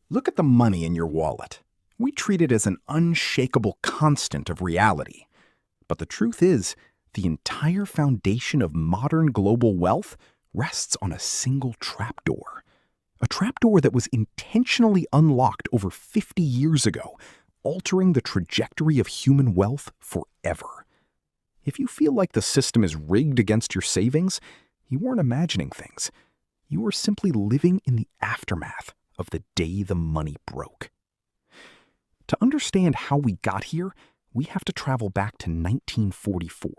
Look at the money in your wallet. We treat it as an unshakable constant of reality. But the truth is, the entire foundation of modern global wealth rests on a single trapdoor. A trapdoor that was intentionally unlocked over 50 years ago, altering the trajectory of human wealth forever. If you feel like the system is rigged against your savings, you weren't imagining things. You were simply living in the aftermath of the day the money broke. To understand how we got here, we have to travel back to 1944.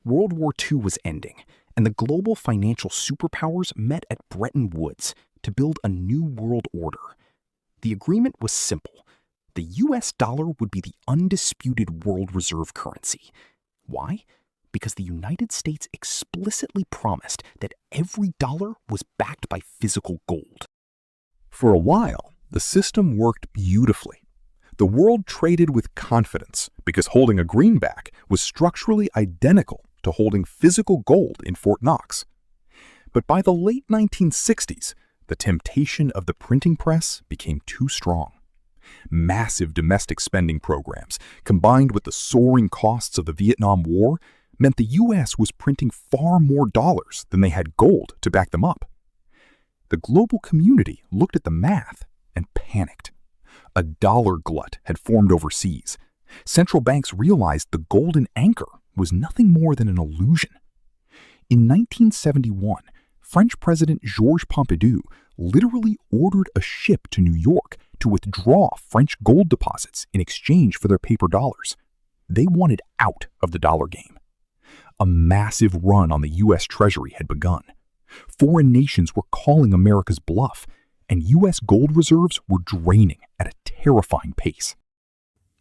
World War II was ending, and the global financial superpowers met at Bretton Woods to build a new world order. The agreement was simple. The US dollar would be the undisputed world reserve currency. Why? Because the United States explicitly promised that every dollar was backed by physical gold. For a while, the system worked beautifully. The world traded with confidence because holding a greenback was structurally identical to holding physical gold in Fort Knox. But by the late 1960s, the temptation of the printing press became too strong. Massive domestic spending programs, combined with the soaring costs of the Vietnam War, meant the U.S. was printing far more dollars than they had gold to back them up. The global community looked at the math and panicked. A dollar glut had formed overseas. Central banks realized the golden anchor was nothing more than an illusion. In 1971, French President Georges Pompidou literally ordered a ship to New York to withdraw French gold deposits in exchange for their paper dollars. They wanted out of the dollar game. A massive run on the U.S. Treasury had begun. Foreign nations were calling America's bluff, and U.S. gold reserves were draining at a terrifying pace.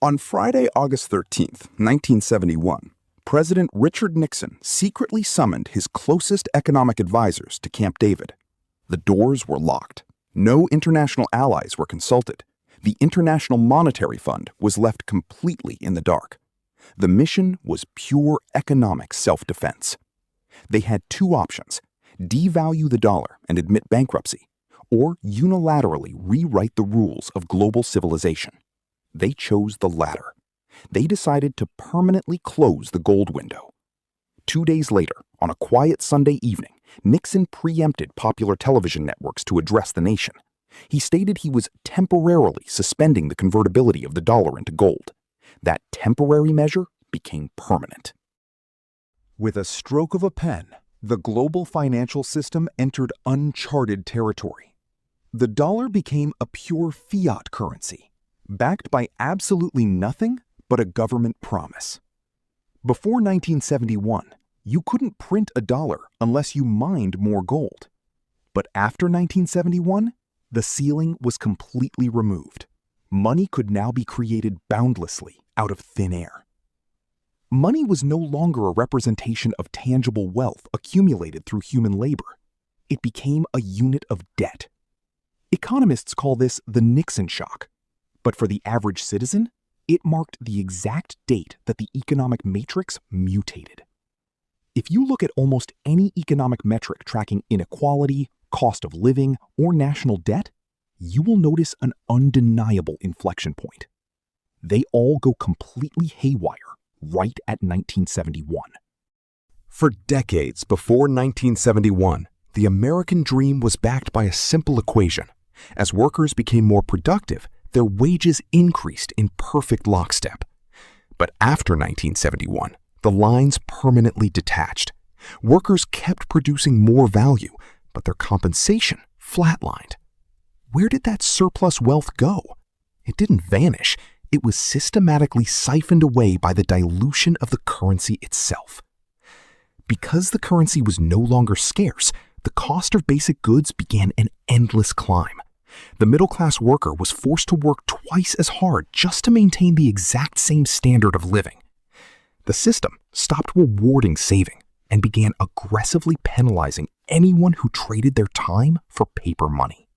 On Friday, August 13th, 1971, President Richard Nixon secretly summoned his closest economic advisors to Camp David. The doors were locked. No international allies were consulted. The International Monetary Fund was left completely in the dark. The mission was pure economic self-defense. They had two options: devalue the dollar and admit bankruptcy, or unilaterally rewrite the rules of global civilization. They chose the latter. They decided to permanently close the gold window. 2 days later, on a quiet Sunday evening, Nixon preempted popular television networks to address the nation. He stated he was temporarily suspending the convertibility of the dollar into gold. That temporary measure became permanent. With a stroke of a pen, the global financial system entered uncharted territory. The dollar became a pure fiat currency, backed by absolutely nothing but a government promise. Before 1971, you couldn't print a dollar unless you mined more gold. But after 1971, the ceiling was completely removed. Money could now be created boundlessly out of thin air. Money was no longer a representation of tangible wealth accumulated through human labor. It became a unit of debt. Economists call this the Nixon Shock. But for the average citizen, it marked the exact date that the economic matrix mutated. If you look at almost any economic metric tracking inequality, cost of living, or national debt, you will notice an undeniable inflection point. They all go completely haywire right at 1971. For decades before 1971, the American dream was backed by a simple equation. As workers became more productive, their wages increased in perfect lockstep. But after 1971, the lines permanently detached. Workers kept producing more value, but their compensation flatlined. Where did that surplus wealth go? It didn't vanish. It was systematically siphoned away by the dilution of the currency itself. Because the currency was no longer scarce, the cost of basic goods began an endless climb. The middle-class worker was forced to work twice as hard just to maintain the exact same standard of living. The system stopped rewarding saving and began aggressively penalizing anyone who traded their time for paper money.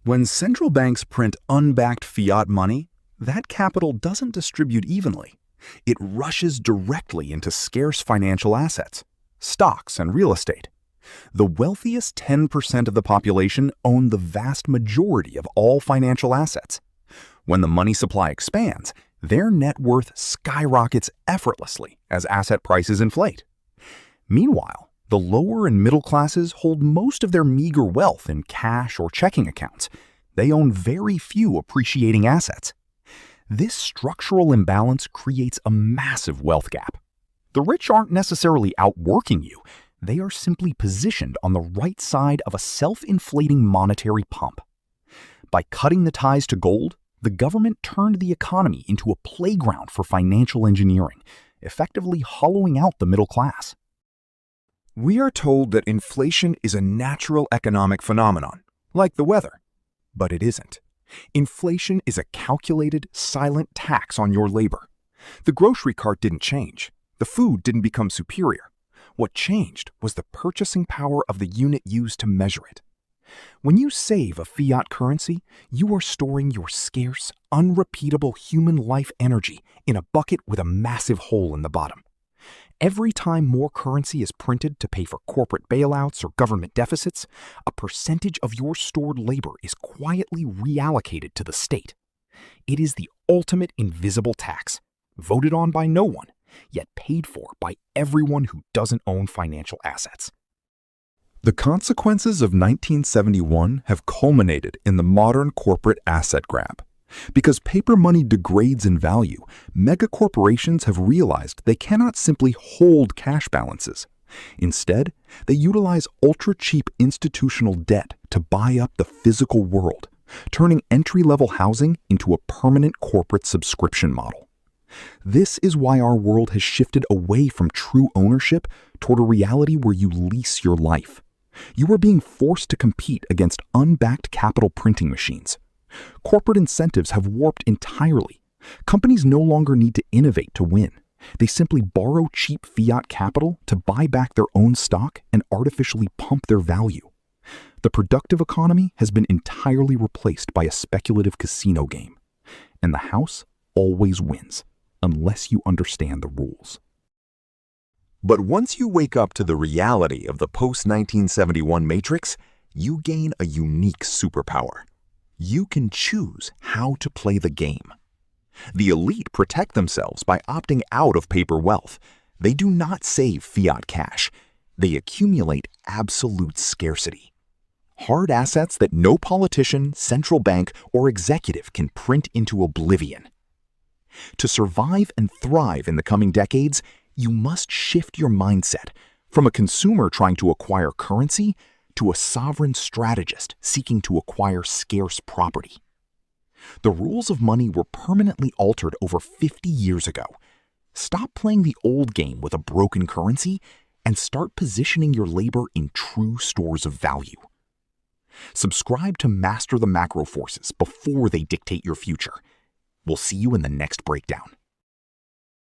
When central banks print unbacked fiat money, that capital doesn't distribute evenly. It rushes directly into scarce financial assets, stocks and real estate. The wealthiest 10% of the population own the vast majority of all financial assets. When the money supply expands, their net worth skyrockets effortlessly as asset prices inflate. Meanwhile, the lower and middle classes hold most of their meager wealth in cash or checking accounts. They own very few appreciating assets. This structural imbalance creates a massive wealth gap. The rich aren't necessarily outworking you. They are simply positioned on the right side of a self-inflating monetary pump. By cutting the ties to gold, the government turned the economy into a playground for financial engineering, effectively hollowing out the middle class. We are told that inflation is a natural economic phenomenon, like the weather. But it isn't. Inflation is a calculated, silent tax on your labor. The grocery cart didn't change. The food didn't become superior. What changed was the purchasing power of the unit used to measure it. When you save a fiat currency, you are storing your scarce, unrepeatable human life energy in a bucket with a massive hole in the bottom. Every time more currency is printed to pay for corporate bailouts or government deficits, a percentage of your stored labor is quietly reallocated to the state. It is the ultimate invisible tax, voted on by no one, yet paid for by everyone who doesn't own financial assets. The consequences of 1971 have culminated in the modern corporate asset grab. Because paper money degrades in value, megacorporations have realized they cannot simply hold cash balances. Instead, they utilize ultra-cheap institutional debt to buy up the physical world, turning entry-level housing into a permanent corporate subscription model. This is why our world has shifted away from true ownership toward a reality where you lease your life. You are being forced to compete against unbacked capital printing machines. Corporate incentives have warped entirely. Companies no longer need to innovate to win. They simply borrow cheap fiat capital to buy back their own stock and artificially pump their value. The productive economy has been entirely replaced by a speculative casino game. And the house always wins, unless you understand the rules. But once you wake up to the reality of the post-1971 matrix, you gain a unique superpower. You can choose how to play the game. The elite protect themselves by opting out of paper wealth. They do not save fiat cash. They accumulate absolute scarcity. Hard assets that no politician, central bank, or executive can print into oblivion. To survive and thrive in the coming decades, you must shift your mindset from a consumer trying to acquire currency to a sovereign strategist seeking to acquire scarce property. The rules of money were permanently altered over 50 years ago. Stop playing the old game with a broken currency and start positioning your labor in true stores of value. Subscribe to master the macro forces before they dictate your future. We'll see you in the next breakdown.